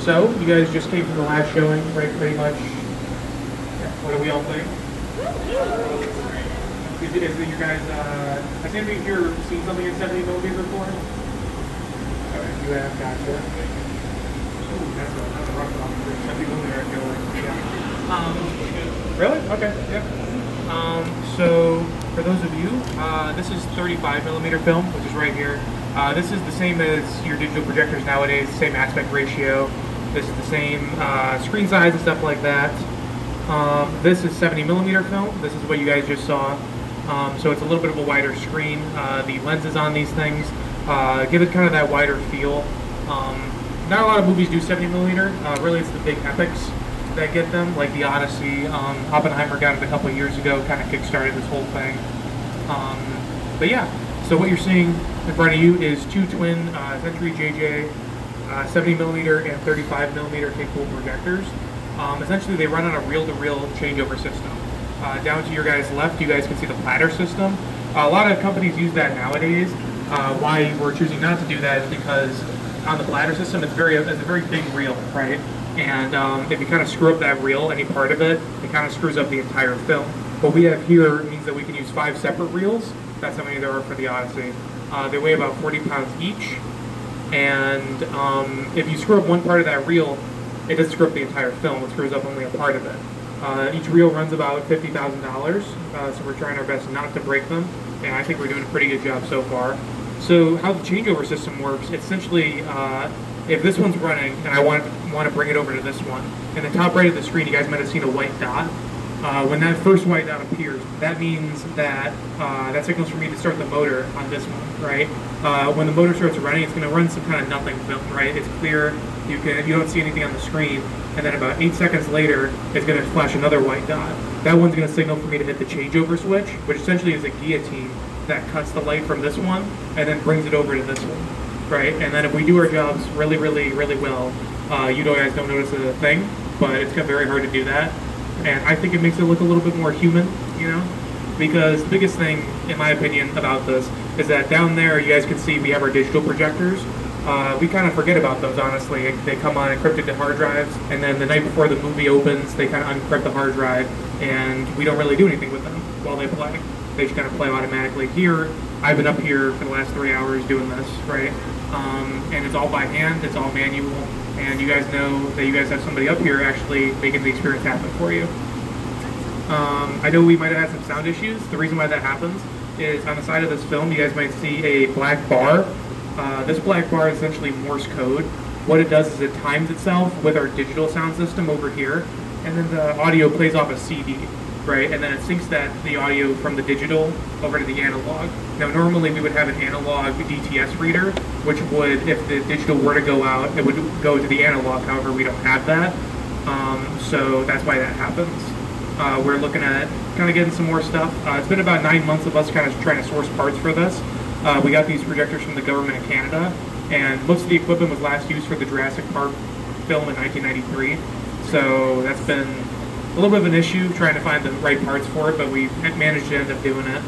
So, you guys just came from the last showing, right? Pretty much. Yeah. What do we all think? Is it you guys, has anybody here seen something in 70 millimeter before? Alright, you have, gotcha. Ooh, that's a rough one. 70 millimeter, I feel like. Yeah. Really? Okay, yeah. So, for those of you, this is 35 millimeter film, which is right here. This is the same as your digital projectors nowadays, same aspect ratio. This is the same screen size and stuff like that. This is 70 millimeter film. This is what you guys just saw. So it's a little bit of a wider screen. The lenses on these things give it kind of that wider feel. Not a lot of movies do 70 millimeter. Really, it's the big epics that get them, like the Odyssey. Oppenheimer got it a couple years ago, kind of kickstarted this whole thing. But yeah, so what you're seeing in front of you is two twin Century JJ 70 millimeter and 35 millimeter capable projectors. Essentially, they run on a reel-to-reel changeover system. Down to your guys' left, you guys can see the platter system. A lot of companies use that nowadays. Why we're choosing not to do that is because on the platter system, it's a very big reel, right? And if you kind of screw up that reel, any part of it, it kind of screws up the entire film. What we have here means that we can use 5 separate reels. That's how many there are for the Odyssey. They weigh about 40 pounds each. And if you screw up one part of that reel, it doesn't screw up the entire film. It screws up only a part of it. Each reel runs about $50,000, so we're trying our best not to break them, and I think we're doing a pretty good job so far. So how the changeover system works, essentially, if this one's running and I want to bring it over to this one, in the top right of the screen you guys might have seen a white dot. When that first white dot appears, that means that that signals for me to start the motor on this one, right? When the motor starts running, it's going to run some kind of nothing film, right? It's clear, you don't see anything on the screen, and then about 8 seconds later, it's going to flash another white dot. That one's going to signal for me to hit the changeover switch, which essentially is a guillotine that cuts the light from this one and then brings it over to this one, right? And then if we do our jobs really, really, really well, you guys don't notice a thing, but it's very hard to do that. And I think it makes it look a little bit more human, you know? Because the biggest thing, in my opinion, about this is that down there, you guys can see we have our digital projectors. We kind of forget about those, honestly. They come on encrypted to hard drives, and then the night before the movie opens, they kind of unencrypt the hard drive, and we don't really do anything with them while they play. They just kind of play automatically. Here, I've been up here for the last 3 hours doing this, right? And it's all by hand, it's all manual, and you guys know that you guys have somebody up here actually making the experience happen for you. I know we might have had some sound issues. The reason why that happens is on the side of this film, you guys might see a black bar. This black bar is essentially Morse code. What it does is it times itself with our digital sound system over here, and then the audio plays off a CD, right? And then it syncs the audio from the digital over to the analog. Now, normally we would have an analog DTS reader, which would, if the digital were to go out, it would go to the analog. However, we don't have that, so that's why that happens. We're looking at kind of getting some more stuff. It's been about 9 months of us kind of trying to source parts for this. We got these projectors from the government of Canada, and most of the equipment was last used for the Jurassic Park film in 1993. So that's been a little bit of an issue trying to find the right parts for it, but we managed to end up doing it.